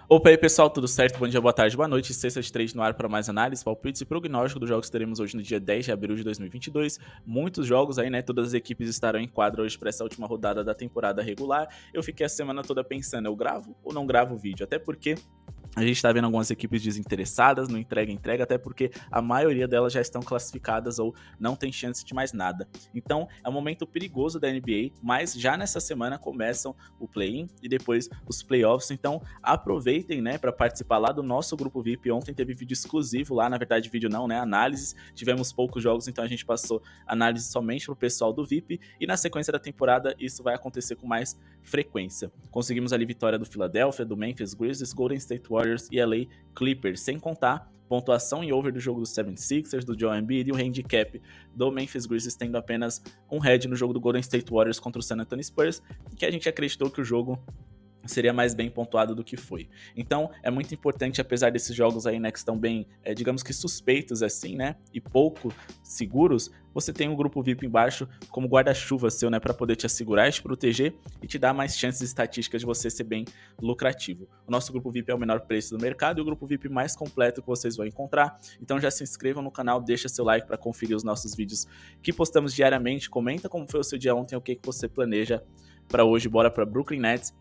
Opa aí pessoal, tudo certo? Bom dia, boa tarde, boa noite. Sexta de trade no ar para mais análise, palpites e prognóstico dos jogos que teremos hoje no dia 10 de abril de 2022. Muitos jogos aí, né? Todas as equipes estarão em quadra hoje para essa última rodada da temporada regular. Eu fiquei a semana toda pensando, eu gravo ou não gravo o vídeo? Até porque a gente está vendo algumas equipes desinteressadas no entrega, até porque a maioria delas já estão classificadas ou não tem chance de mais nada. Então é um momento perigoso da NBA, mas já nessa semana começam o play-in e depois os playoffs. Então aproveitem, né, para participar lá do nosso grupo VIP. Ontem teve vídeo exclusivo lá, na verdade vídeo não, né, análises. Tivemos poucos jogos, então a gente passou análise somente pro pessoal do VIP e na sequência da temporada isso vai acontecer com mais frequência. Conseguimos ali vitória do Philadelphia, do Memphis Grizzlies, Golden State Warriors e LA Clippers, sem contar pontuação em over do jogo do 76ers, do Joel Embiid e o handicap do Memphis Grizzlies tendo apenas um head no jogo do Golden State Warriors contra o San Antonio Spurs, que a gente acreditou que o jogo seria mais bem pontuado do que foi. Então é muito importante, apesar desses jogos aí, né, que estão bem, digamos que suspeitos assim, né, e pouco seguros, você tem um grupo VIP embaixo como guarda-chuva seu, né, para poder te assegurar, te proteger e te dar mais chances estatísticas de você ser bem lucrativo. O nosso grupo VIP é o menor preço do mercado e o grupo VIP mais completo que vocês vão encontrar. Então já se inscrevam no canal, deixa seu like para conferir os nossos vídeos que postamos diariamente, comenta como foi o seu dia ontem, o que você planeja para hoje. Bora para Brooklyn Nets,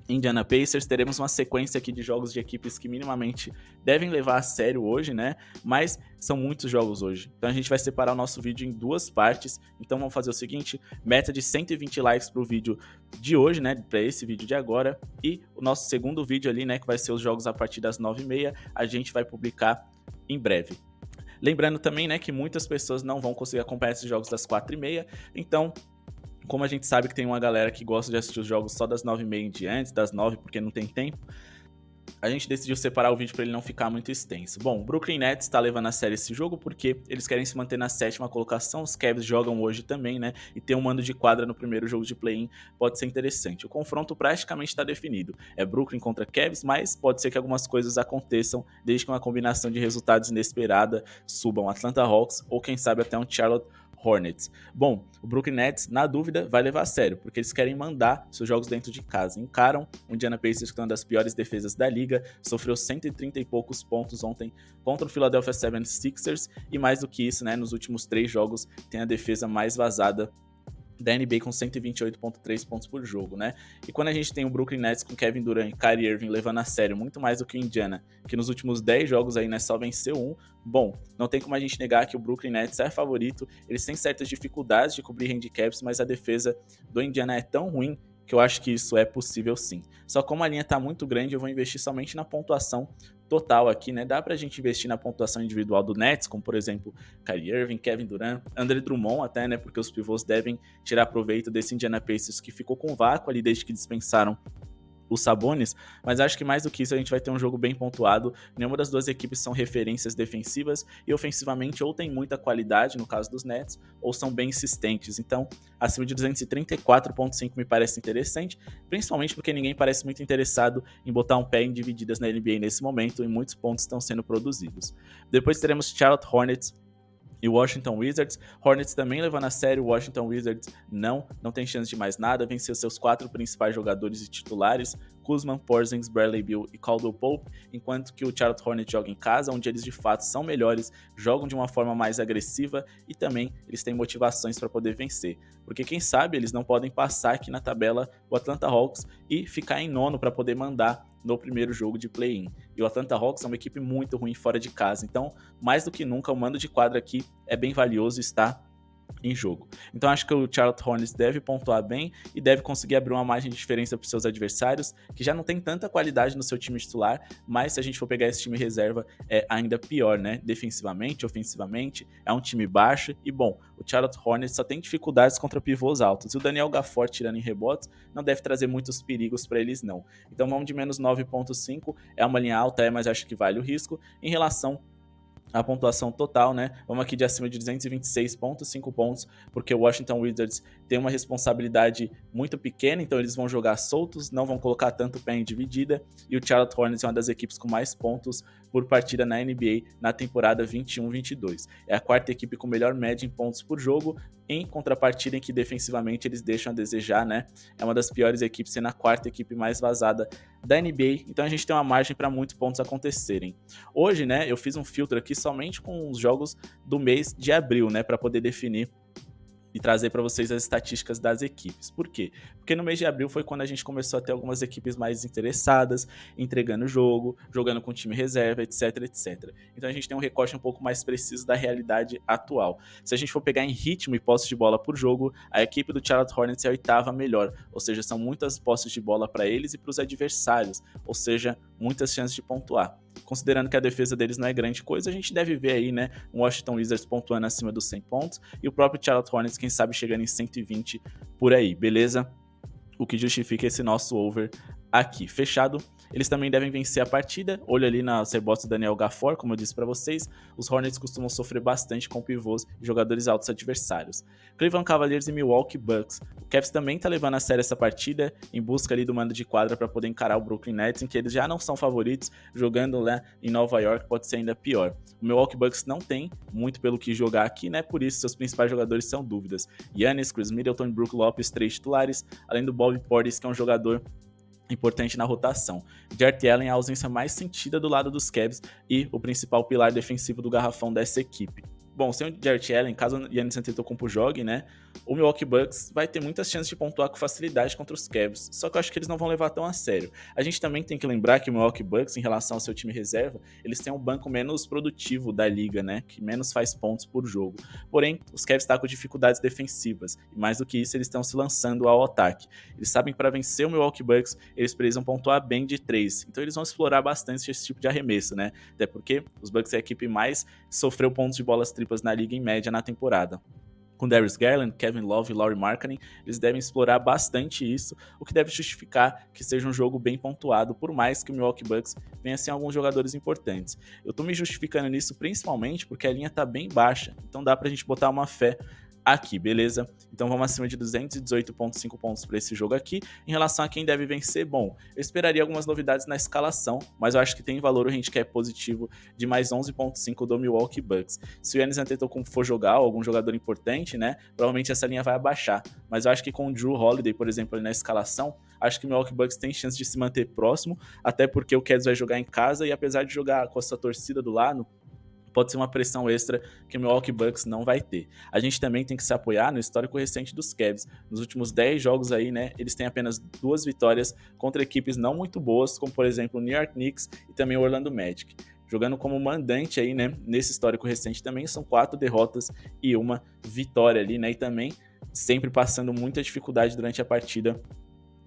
Indiana Pacers. Teremos uma sequência aqui de jogos de equipes que minimamente devem levar a sério hoje, né? Mas são muitos jogos hoje. Então a gente vai separar o nosso vídeo em duas partes. Então vamos fazer o seguinte, meta de 120 likes pro vídeo de hoje, né? Para esse vídeo de agora. E o nosso segundo vídeo ali, né? Que vai ser os jogos a partir das 9h30. A gente vai publicar em breve. Lembrando também, né, que muitas pessoas não vão conseguir acompanhar esses jogos das 4h30. Então, como a gente sabe que tem uma galera que gosta de assistir os jogos só das 9h30 em diante, das 9 porque não tem tempo, a gente decidiu separar o vídeo para ele não ficar muito extenso. Bom, o Brooklyn Nets está levando a sério esse jogo porque eles querem se manter na 7ª colocação, os Cavs jogam hoje também, né, e ter um mando de quadra no primeiro jogo de play-in pode ser interessante. O confronto praticamente está definido, é Brooklyn contra Cavs, mas pode ser que algumas coisas aconteçam desde que uma combinação de resultados inesperada subam Atlanta Hawks ou quem sabe até um Charlotte Hornets. Bom, o Brooklyn Nets, na dúvida, vai levar a sério, porque eles querem mandar seus jogos dentro de casa. Encaram o Indiana Pacers, que é uma das piores defesas da liga, sofreu 130 e poucos pontos ontem contra o Philadelphia 76ers, e mais do que isso, né, nos últimos 3 jogos tem a defesa mais vazada da NBA com 128,3 pontos por jogo, né? E quando a gente tem o Brooklyn Nets com Kevin Durant e Kyrie Irving levando a sério muito mais do que o Indiana, que nos últimos 10 jogos aí, né, só venceu um, bom, não tem como a gente negar que o Brooklyn Nets é favorito, eles têm certas dificuldades de cobrir handicaps, mas a defesa do Indiana é tão ruim que eu acho que isso é possível sim. Só como a linha tá muito grande, eu vou investir somente na pontuação total aqui, né? Dá pra gente investir na pontuação individual do Nets, como por exemplo, Kyrie Irving, Kevin Durant, Andre Drummond até, né? Porque os pivôs devem tirar proveito desse Indiana Pacers que ficou com vácuo ali desde que dispensaram os Sabonis, mas acho que mais do que isso a gente vai ter um jogo bem pontuado. Nenhuma das duas equipes são referências defensivas e ofensivamente ou tem muita qualidade, no caso dos Nets, ou são bem insistentes. Então, acima de 234,5 me parece interessante, principalmente porque ninguém parece muito interessado em botar um pé em divididas na NBA nesse momento e muitos pontos estão sendo produzidos. Depois teremos Charlotte Hornets e o Washington Wizards. Hornets também levando a sério, o Washington Wizards não tem chance de mais nada, venceu seus 4 principais jogadores e titulares, Kuzma, Porzingis, Bradley Beal e Caldwell Pope, enquanto que o Charlotte Hornets joga em casa, onde eles de fato são melhores, jogam de uma forma mais agressiva e também eles têm motivações para poder vencer, porque quem sabe eles não podem passar aqui na tabela o Atlanta Hawks e ficar em nono para poder mandar no primeiro jogo de play-in. E o Atlanta Hawks é uma equipe muito ruim fora de casa, então mais do que nunca o mando de quadra aqui é bem valioso e está em jogo. Então acho que o Charlotte Hornets deve pontuar bem e deve conseguir abrir uma margem de diferença para os seus adversários, que já não tem tanta qualidade no seu time titular, mas se a gente for pegar esse time reserva é ainda pior, né? Defensivamente, ofensivamente, é um time baixo e bom, o Charlotte Hornets só tem dificuldades contra pivôs altos e o Daniel Gafford tirando em rebotes não deve trazer muitos perigos para eles não. Então vamos de menos 9,5, é uma linha alta, mas acho que vale o risco. Em relação a pontuação total, né? Vamos aqui de acima de 226,5 pontos, porque o Washington Wizards tem uma responsabilidade muito pequena, então eles vão jogar soltos, não vão colocar tanto pé em dividida, e o Charlotte Hornets é uma das equipes com mais pontos por partida na NBA na temporada 21-22. É a quarta equipe com melhor média em pontos por jogo, em contrapartida em que defensivamente eles deixam a desejar, né? É uma das piores equipes, sendo a quarta equipe mais vazada da NBA, então a gente tem uma margem para muitos pontos acontecerem. Hoje, né, eu fiz um filtro aqui somente com os jogos do mês de abril, né, para poder definir e trazer para vocês as estatísticas das equipes. Por quê? Porque no mês de abril foi quando a gente começou a ter algumas equipes mais interessadas, entregando o jogo, jogando com time reserva, etc, etc. Então a gente tem um recorte um pouco mais preciso da realidade atual. Se a gente for pegar em ritmo e posse de bola por jogo, a equipe do Charlotte Hornets é a oitava melhor, ou seja, são muitas posses de bola para eles e para os adversários, ou seja, muitas chances de pontuar. Considerando que a defesa deles não é grande coisa, a gente deve ver aí, né, um Washington Wizards pontuando acima dos 100 pontos e o próprio Charlotte Hornets, quem sabe, chegando em 120 por aí, beleza? O que justifica esse nosso over aqui. Fechado? Eles também devem vencer a partida. Olho ali nas rebotes do Daniel Gafford, como eu disse para vocês. Os Hornets costumam sofrer bastante com pivôs e jogadores altos adversários. Cleveland Cavaliers e Milwaukee Bucks. O Cavs também tá levando a sério essa partida, em busca ali do mando de quadra para poder encarar o Brooklyn Nets, em que eles já não são favoritos, jogando lá em Nova York pode ser ainda pior. O Milwaukee Bucks não tem muito pelo que jogar aqui, né? Por isso seus principais jogadores são dúvidas. Giannis, Chris Middleton e Brook Lopez, 3 titulares, além do Bobby Portis, que é um jogador importante na rotação. Jarrett Allen é a ausência mais sentida do lado dos Cavs e o principal pilar defensivo do garrafão dessa equipe. Bom, sem o Jarrett Allen, caso o Giannis Antetokounmpo jogue, né, o Milwaukee Bucks vai ter muitas chances de pontuar com facilidade contra os Cavs, só que eu acho que eles não vão levar tão a sério. A gente também tem que lembrar que o Milwaukee Bucks, em relação ao seu time reserva, eles têm um banco menos produtivo da liga, né, que menos faz pontos por jogo. Porém, os Cavs estão com dificuldades defensivas, e mais do que isso, eles estão se lançando ao ataque. Eles sabem que para vencer o Milwaukee Bucks, eles precisam pontuar bem de 3, então eles vão explorar bastante esse tipo de arremesso, né, até porque os Bucks é a equipe mais sofreu pontos de bolas triplas na liga em média na temporada. Com Darius Garland, Kevin Love e Lauri Markkanen, eles devem explorar bastante isso, o que deve justificar que seja um jogo bem pontuado, por mais que o Milwaukee Bucks venha sem alguns jogadores importantes. Eu tô me justificando nisso principalmente porque a linha tá bem baixa, então dá pra gente botar uma fé aqui, beleza? Então vamos acima de 218,5 pontos para esse jogo aqui. Em relação a quem deve vencer, bom, eu esperaria algumas novidades na escalação, mas eu acho que tem valor o handicap positivo de mais 11,5 do Milwaukee Bucks. Se o Giannis Antetokounmpo for jogar, ou algum jogador importante, né, provavelmente essa linha vai abaixar. Mas eu acho que com o Jrue Holiday, por exemplo, ali na escalação, acho que o Milwaukee Bucks tem chance de se manter próximo, até porque o Cavs vai jogar em casa e apesar de jogar com essa torcida do lado, pode ser uma pressão extra que o Milwaukee Bucks não vai ter. A gente também tem que se apoiar no histórico recente dos Cavs. Nos últimos 10 jogos aí, né, eles têm apenas 2 vitórias contra equipes não muito boas, como por exemplo o New York Knicks e também o Orlando Magic. Jogando como mandante aí, né, nesse histórico recente também, são 4 derrotas e 1 vitória ali, né, e também sempre passando muita dificuldade durante a partida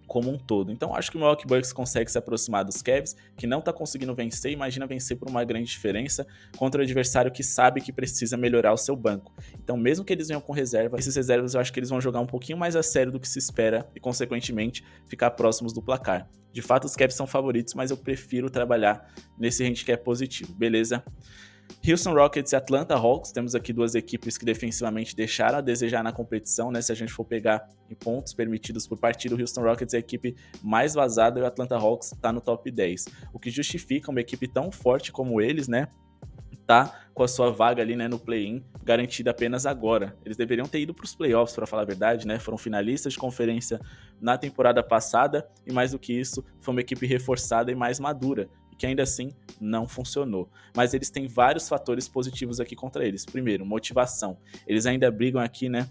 como um todo. Então acho que o Milwaukee Bucks consegue se aproximar dos Cavs, que não tá conseguindo vencer, imagina vencer por uma grande diferença contra o adversário que sabe que precisa melhorar o seu banco. Então mesmo que eles venham com reserva, esses reservas eu acho que eles vão jogar um pouquinho mais a sério do que se espera e consequentemente ficar próximos do placar. De fato os Cavs são favoritos, mas eu prefiro trabalhar nesse handicap positivo, beleza? Houston Rockets e Atlanta Hawks, temos aqui duas equipes que defensivamente deixaram a desejar na competição, né? Se a gente for pegar em pontos permitidos por partida, o Houston Rockets é a equipe mais vazada e o Atlanta Hawks está no top 10. O que justifica uma equipe tão forte como eles, né? Tá com a sua vaga ali, né, no play-in garantida apenas agora. Eles deveriam ter ido para os playoffs, para falar a verdade, né? Foram finalistas de conferência na temporada passada e mais do que isso, foi uma equipe reforçada e mais madura, que ainda assim não funcionou. Mas eles têm vários fatores positivos aqui contra eles. Primeiro, motivação. Eles ainda brigam aqui, né,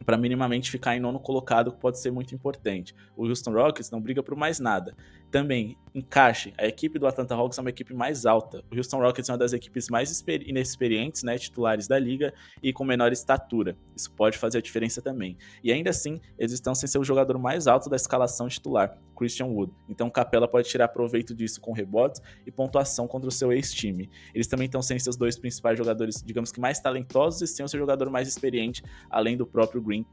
para minimamente ficar em nono colocado, que pode ser muito importante. O Houston Rockets não briga por mais nada. Também, encaixe. A equipe do Atlanta Hawks é uma equipe mais alta. O Houston Rockets é uma das equipes mais inexperientes, né, titulares da liga e com menor estatura. Isso pode fazer a diferença também. E ainda assim, eles estão sem ser o jogador mais alto da escalação titular, Christian Wood. Então, Capela pode tirar proveito disso com rebotes e pontuação contra o seu ex-time. Eles também estão sem seus dois principais jogadores, digamos que mais talentosos, e sem o seu jogador mais experiente, além do próprio Green,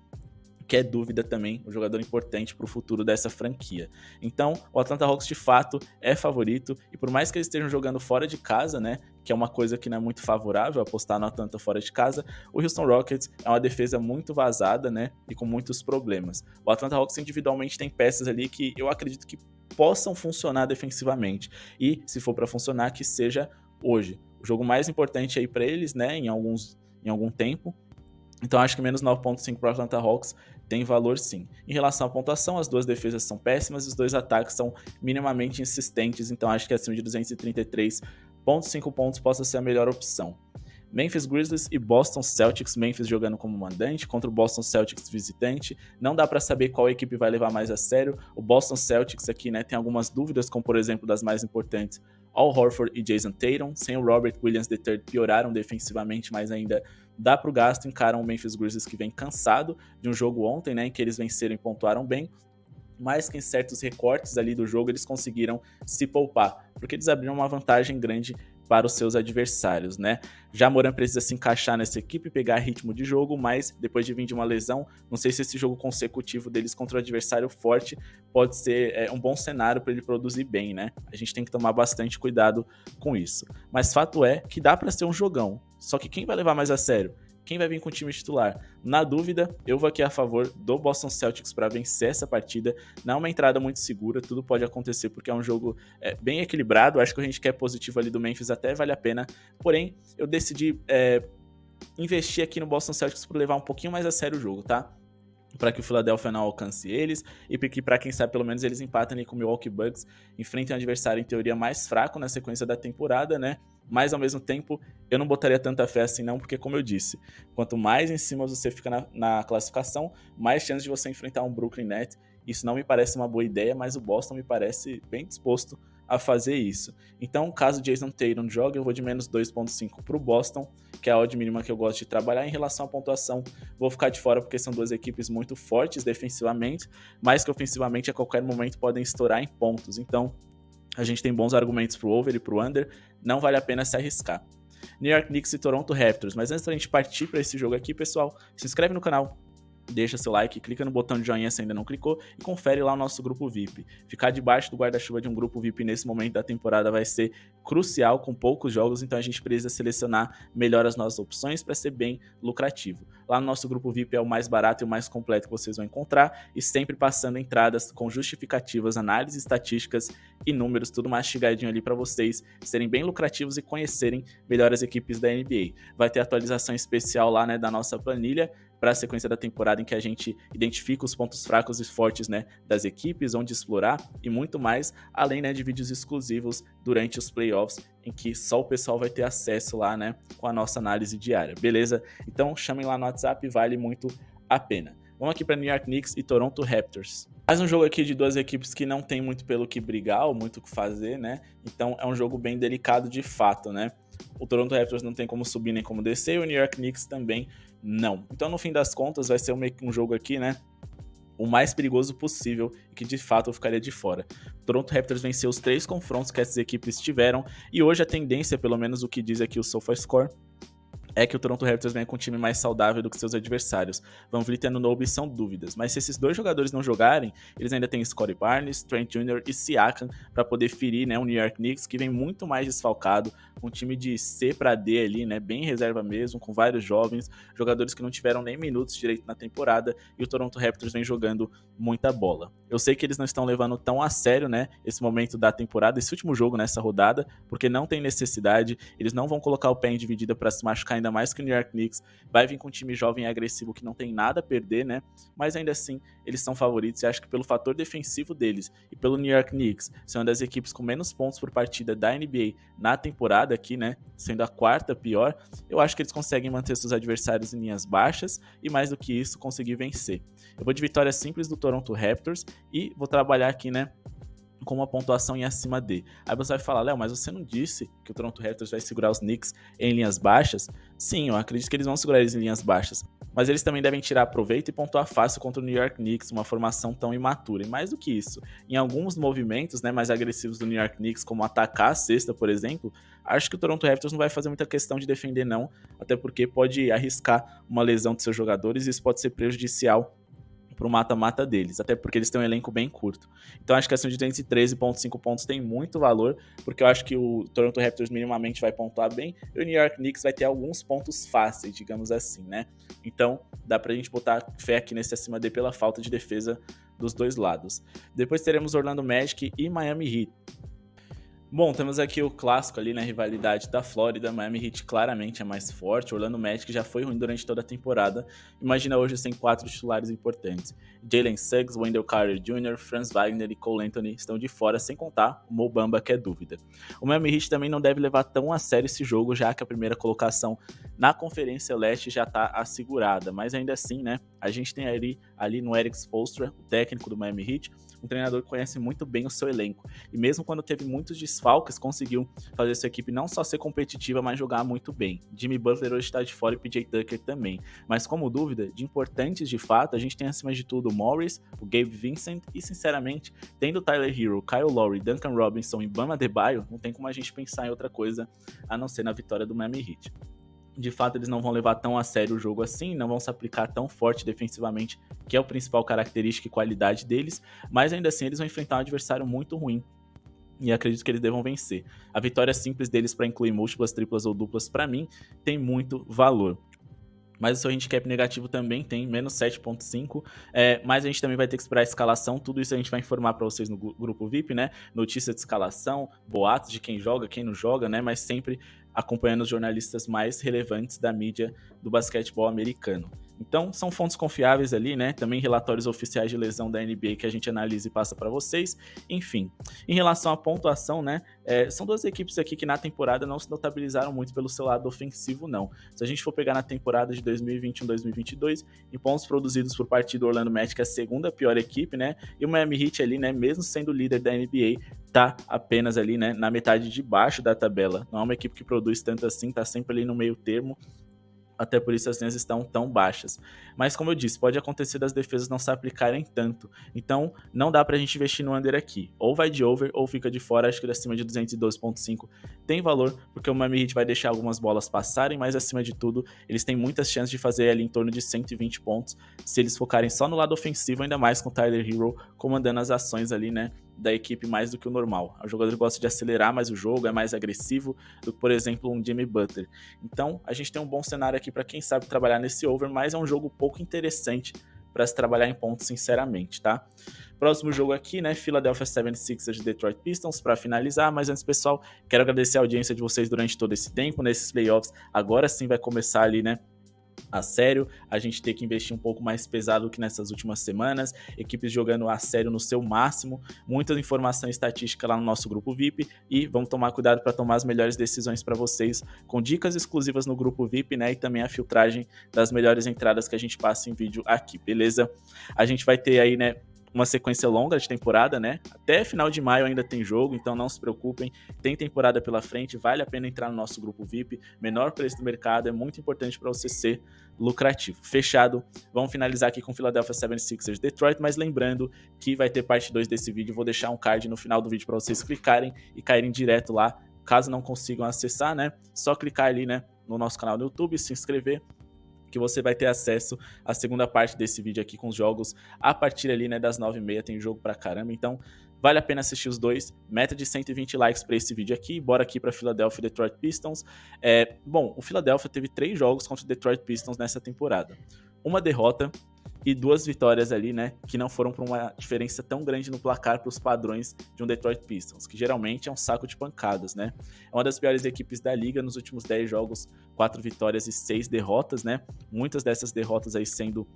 que é dúvida também, um jogador importante para o futuro dessa franquia. Então, o Atlanta Hawks de fato é favorito, e por mais que eles estejam jogando fora de casa, né, que é uma coisa que não é muito favorável apostar no Atlanta fora de casa, o Houston Rockets é uma defesa muito vazada, né, e com muitos problemas. O Atlanta Hawks individualmente tem peças ali que eu acredito que possam funcionar defensivamente, e se for para funcionar, que seja hoje. O jogo mais importante aí para eles, né, em algum tempo, Então acho que menos 9.5 para o Atlanta Hawks tem valor sim. Em relação à pontuação, as duas defesas são péssimas e os dois ataques são minimamente insistentes, então acho que acima de 233.5 pontos possa ser a melhor opção. Memphis Grizzlies e Boston Celtics, Memphis jogando como mandante contra o Boston Celtics visitante. Não dá para saber qual equipe vai levar mais a sério. O Boston Celtics aqui, né, tem algumas dúvidas, como por exemplo das mais importantes, Al Horford e Jason Tatum. Sem o Robert Williams III pioraram defensivamente, mas ainda dá pro gasto. Encaram o Memphis Grizzlies que vem cansado de um jogo ontem, né, em que eles venceram e pontuaram bem, mas que em certos recortes ali do jogo eles conseguiram se poupar, porque eles abriram uma vantagem grande para os seus adversários, né? Já Moran precisa se encaixar nessa equipe, pegar ritmo de jogo, mas depois de vir de uma lesão, não sei se esse jogo consecutivo deles contra o adversário forte pode ser um bom cenário para ele produzir bem, né? A gente tem que tomar bastante cuidado com isso. Mas fato é que dá para ser um jogão, só que quem vai levar mais a sério? Quem vai vir com o time titular? Na dúvida, eu vou aqui a favor do Boston Celtics para vencer essa partida. Não é uma entrada muito segura, tudo pode acontecer porque é um jogo bem equilibrado. Acho que a gente quer positivo ali do Memphis até vale a pena. Porém, eu decidi investir aqui no Boston Celtics para levar um pouquinho mais a sério o jogo, tá? Para que o Philadelphia não alcance eles e para quem sabe pelo menos eles empatem ali com o Milwaukee Bucks, enfrentem um adversário em teoria mais fraco na sequência da temporada, né? Mas ao mesmo tempo eu não botaria tanta fé assim não, porque como eu disse, quanto mais em cima você fica na classificação, mais chance de você enfrentar um Brooklyn Nets. Isso não me parece uma boa ideia, mas o Boston me parece bem disposto a fazer isso. Então, caso Jason Tatum jogue, eu vou de menos 2.5 para o Boston, que é a odd mínima que eu gosto de trabalhar. Em relação à pontuação, vou ficar de fora porque são duas equipes muito fortes defensivamente, mas que ofensivamente a qualquer momento podem estourar em pontos. Então, a gente tem bons argumentos pro over e pro under, não vale a pena se arriscar. New York Knicks e Toronto Raptors. Mas antes da gente partir para esse jogo aqui, pessoal, se inscreve no canal, deixa seu like, clica no botão de joinha se ainda não clicou e confere lá o nosso grupo VIP. Ficar debaixo do guarda-chuva de um grupo VIP nesse momento da temporada vai ser crucial, com poucos jogos, então a gente precisa selecionar melhor as nossas opções para ser bem lucrativo. Lá no nosso grupo VIP é o mais barato e o mais completo que vocês vão encontrar e sempre passando entradas com justificativas, análises, estatísticas e números, tudo mastigadinho ali para vocês serem bem lucrativos e conhecerem melhor as equipes da NBA. Vai ter atualização especial lá, né, da nossa planilha para a sequência da temporada em que a gente identifica os pontos fracos e fortes, né, das equipes, onde explorar e muito mais, além, né, de vídeos exclusivos durante os playoffs em que só o pessoal vai ter acesso lá, né, com a nossa análise diária, beleza? Então chamem lá no WhatsApp, vale muito a pena. Vamos aqui para New York Knicks e Toronto Raptors. Mais um jogo aqui de duas equipes que não tem muito pelo que brigar ou muito o que fazer, né? Então é um jogo bem delicado de fato, né? O Toronto Raptors não tem como subir nem como descer, e o New York Knicks também não. Então no fim das contas vai ser um jogo aqui, né, o mais perigoso possível e que de fato eu ficaria de fora. O Toronto Raptors venceu os 3 confrontos que essas equipes tiveram e hoje a tendência, pelo menos o que diz aqui o SofaScore, é que o Toronto Raptors venha com um time mais saudável do que seus adversários. Van Vliet e Anunoby são dúvidas, mas se esses dois jogadores não jogarem, eles ainda têm Scottie Barnes, Trent Jr. e Siakam para poder ferir, né, o New York Knicks, que vem muito mais desfalcado, um time de C para D ali, né, bem reserva mesmo, com vários jovens, jogadores que não tiveram nem minutos direito na temporada, e o Toronto Raptors vem jogando muita bola. Eu sei que eles não estão levando tão a sério, né, esse momento da temporada, esse último jogo nessa rodada, porque não tem necessidade, eles não vão colocar o pé em dividida para se machucar ainda mais que o New York Knicks, vai vir com um time jovem e agressivo que não tem nada a perder, né? Mas ainda assim, eles são favoritos e acho que pelo fator defensivo deles e pelo New York Knicks, sendo uma das equipes com menos pontos por partida da NBA na temporada aqui, né? Sendo a quarta pior, eu acho que eles conseguem manter seus adversários em linhas baixas e mais do que isso, conseguir vencer. Eu vou de vitória simples do Toronto Raptors e vou trabalhar aqui, né, com uma pontuação em acima de. Aí você vai falar, Léo, mas você não disse que o Toronto Raptors vai segurar os Knicks em linhas baixas? Sim, eu acredito que eles vão segurar eles em linhas baixas, mas eles também devem tirar proveito e pontuar fácil contra o New York Knicks, uma formação tão imatura. E mais do que isso, em alguns movimentos, né, mais agressivos do New York Knicks, como atacar a cesta, por exemplo, acho que o Toronto Raptors não vai fazer muita questão de defender não, até porque pode arriscar uma lesão de seus jogadores e isso pode ser prejudicial pro mata-mata deles, até porque eles têm um elenco bem curto. Então acho que acima de 213.5 pontos tem muito valor, porque eu acho que o Toronto Raptors minimamente vai pontuar bem, e o New York Knicks vai ter alguns pontos fáceis, digamos assim, né? Então dá pra gente botar fé aqui nesse acima D pela falta de defesa dos dois lados. Depois teremos Orlando Magic e Miami Heat. Bom, temos aqui o clássico ali, né, rivalidade da Flórida. Miami Heat claramente é mais forte. Orlando Magic já foi ruim durante toda a temporada. Imagina hoje sem 4 titulares importantes. Jalen Suggs, Wendell Carter Jr., Franz Wagner e Cole Anthony estão de fora, sem contar o Mo Bamba, que é dúvida. O Miami Heat também não deve levar tão a sério esse jogo, já que a primeira colocação na Conferência Leste já está assegurada. Mas ainda assim, né, a gente tem ali no Erik Spoelstra, o técnico do Miami Heat, um treinador que conhece muito bem o seu elenco. E mesmo quando teve muitos desfalques, conseguiu fazer sua equipe não só ser competitiva, mas jogar muito bem. Jimmy Butler hoje está de fora e PJ Tucker também. Mas como dúvida, de importantes de fato, a gente tem acima de tudo o Morris, o Gabe Vincent e, sinceramente, tendo Tyler Hero, Kyle Lowry, Duncan Robinson e Bam Adebayo, não tem como a gente pensar em outra coisa a não ser na vitória do Miami Heat. De fato, eles não vão levar tão a sério o jogo assim, não vão se aplicar tão forte defensivamente, que é o principal característica e qualidade deles, mas ainda assim eles vão enfrentar um adversário muito ruim, e acredito que eles devam vencer. A vitória simples deles para incluir múltiplas, triplas ou duplas, para mim, tem muito valor. Mas o seu handicap negativo também tem, menos 7.5, mas a gente também vai ter que esperar a escalação, tudo isso a gente vai informar para vocês no grupo VIP, né? Notícia de escalação, boatos de quem joga, quem não joga, né? Mas sempre acompanhando os jornalistas mais relevantes da mídia do basquetebol americano. Então, são fontes confiáveis ali, né? Também relatórios oficiais de lesão da NBA que a gente analisa e passa para vocês. Enfim, em relação à pontuação, né? São duas equipes aqui que na temporada não se notabilizaram muito pelo seu lado ofensivo, não. Se a gente for pegar na temporada de 2021-2022, em pontos produzidos por partida, o Orlando Magic é a segunda pior equipe, né? E o Miami Heat ali, né? Mesmo sendo líder da NBA, tá apenas ali, né? Na metade de baixo da tabela. Não é uma equipe que produz tanto assim, tá sempre ali no meio termo. Até por isso as linhas estão tão baixas. Mas como eu disse, pode acontecer das defesas não se aplicarem tanto. Então não dá pra gente investir no under aqui. Ou vai de over ou fica de fora. Acho que acima de 212.5 tem valor, porque o Miami Heat vai deixar algumas bolas passarem, mas acima de tudo eles têm muitas chances de fazer ali em torno de 120 pontos se eles focarem só no lado ofensivo, ainda mais com o Tyler Hero comandando as ações ali, né, da equipe mais do que o normal. O jogador gosta de acelerar mais o jogo, é mais agressivo do que, por exemplo, um Jimmy Butler. Então, a gente tem um bom cenário aqui para quem sabe trabalhar nesse over, mas é um jogo pouco interessante para se trabalhar em pontos, sinceramente, tá? Próximo jogo aqui, né, Philadelphia 76ers de Detroit Pistons, para finalizar, mas antes, pessoal, quero agradecer a audiência de vocês durante todo esse tempo, nesses playoffs, agora sim vai começar ali, né, a sério, a gente tem que investir um pouco mais pesado do que nessas últimas semanas, equipes jogando a sério no seu máximo, muita informação estatística lá no nosso grupo VIP e vamos tomar cuidado para tomar as melhores decisões para vocês, com dicas exclusivas no grupo VIP, né, e também a filtragem das melhores entradas que a gente passa em vídeo aqui, beleza? A gente vai ter aí, né, uma sequência longa de temporada, né? Até final de maio ainda tem jogo, então não se preocupem, tem temporada pela frente, vale a pena entrar no nosso grupo VIP, menor preço do mercado, é muito importante para você ser lucrativo. Fechado, vamos finalizar aqui com Philadelphia 76ers Detroit, mas lembrando que vai ter parte 2 desse vídeo, vou deixar um card no final do vídeo para vocês clicarem e caírem direto lá, caso não consigam acessar, né? Só clicar ali, né, no nosso canal no YouTube, se inscrever, que você vai ter acesso à segunda parte desse vídeo aqui com os jogos a partir ali, né, das 9h30, tem jogo pra caramba, então vale a pena assistir os dois, meta de 120 likes para esse vídeo aqui, bora aqui para Philadelphia e Detroit Pistons. Bom, o Philadelphia teve 3 jogos contra o Detroit Pistons nessa temporada, uma derrota e 2 vitórias ali, né, que não foram por uma diferença tão grande no placar para os padrões de um Detroit Pistons, que geralmente é um saco de pancadas, né? É uma das piores equipes da liga nos últimos 10 jogos, 4 vitórias e 6 derrotas, né? Muitas dessas derrotas aí sendo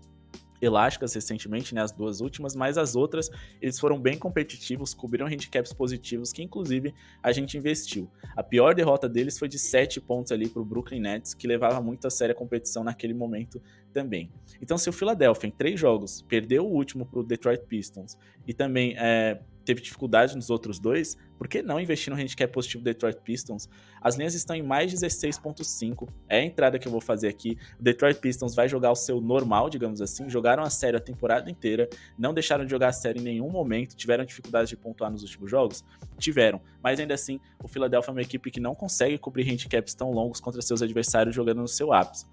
elásticas recentemente, né, as 2 últimas, mas as outras eles foram bem competitivos, cobriram handicaps positivos que inclusive a gente investiu. A pior derrota deles foi de 7 pontos ali para o Brooklyn Nets, que levava muito a sério a competição naquele momento também. Então se o Philadelphia em 3 jogos perdeu o último para o Detroit Pistons e também teve dificuldade nos outros 2, por que não investir no handicap positivo do Detroit Pistons? As linhas estão em mais 16.5, é a entrada que eu vou fazer aqui. O Detroit Pistons vai jogar o seu normal, digamos assim, jogaram a sério a temporada inteira, não deixaram de jogar a sério em nenhum momento, tiveram dificuldade de pontuar nos últimos jogos? Tiveram, mas ainda assim, o Philadelphia é uma equipe que não consegue cobrir handicaps tão longos contra seus adversários jogando no seu ápice.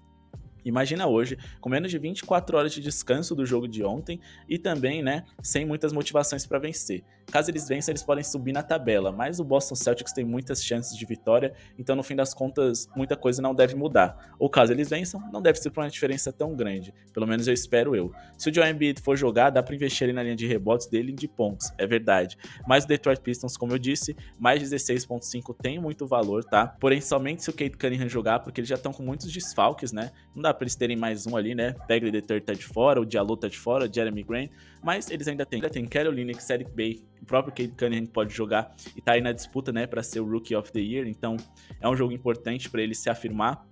Imagina hoje, com menos de 24 horas de descanso do jogo de ontem e também, né, sem muitas motivações para vencer. Caso eles vençam, eles podem subir na tabela, mas o Boston Celtics tem muitas chances de vitória, então no fim das contas, muita coisa não deve mudar. Ou caso eles vençam, não deve ser por uma diferença tão grande, pelo menos eu espero eu. Se o Joel Embiid for jogar, dá para investir ali na linha de rebotes dele e de pontos, é verdade. Mas o Detroit Pistons, como eu disse, mais 16.5 tem muito valor, tá? Porém, somente se o Cade Cunningham jogar, porque eles já estão com muitos desfalques, né? Não dá pra eles terem mais um ali, né? Bagley III tá de fora, o Diallo tá de fora, o Jeremy Grant, mas eles ainda têm Kelly Olynyk, Saddiq Bey, o próprio Cade Cunningham pode jogar e tá aí na disputa, né, pra ser o Rookie of the Year, então é um jogo importante pra ele se afirmar.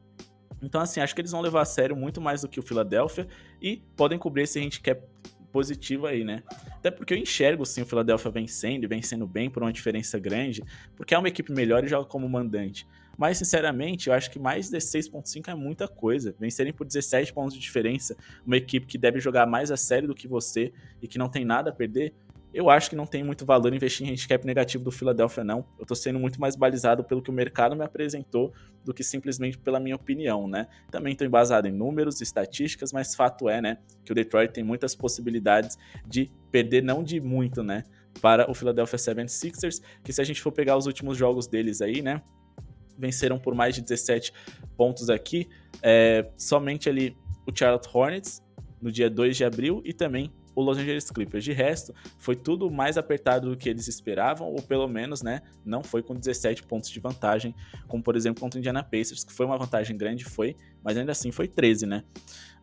Então, assim, acho que eles vão levar a sério muito mais do que o Philadelphia e podem cobrir esse handicap positivo aí, né? Até porque eu enxergo, sim, o Philadelphia vencendo e vencendo bem por uma diferença grande, porque é uma equipe melhor e joga como mandante. Mas, sinceramente, eu acho que mais 16.5 é muita coisa. Vencerem por 17 pontos de diferença, uma equipe que deve jogar mais a sério do que você e que não tem nada a perder, eu acho que não tem muito valor investir em handicap negativo do Philadelphia, não. Eu tô sendo muito mais balizado pelo que o mercado me apresentou do que simplesmente pela minha opinião, né? Também tô embasado em números, estatísticas, mas fato é, né, que o Detroit tem muitas possibilidades de perder, não de muito, né, para o Philadelphia 76ers, que se a gente for pegar os últimos jogos deles aí, né, venceram por mais de 17 pontos aqui, somente ali o Charlotte Hornets no dia 2 de abril e também o Los Angeles Clippers. De resto, foi tudo mais apertado do que eles esperavam, ou pelo menos, né, não foi com 17 pontos de vantagem, como por exemplo contra o Indiana Pacers, que foi uma vantagem grande, foi, mas ainda assim foi 13, né.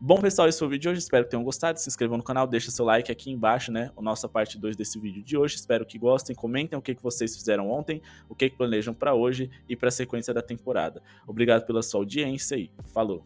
Bom, pessoal, esse foi o vídeo de hoje, espero que tenham gostado, se inscrevam no canal, deixa seu like aqui embaixo, né, a nossa parte 2 desse vídeo de hoje, espero que gostem, comentem o que vocês fizeram ontem, o que planejam para hoje e para a sequência da temporada. Obrigado pela sua audiência e falou!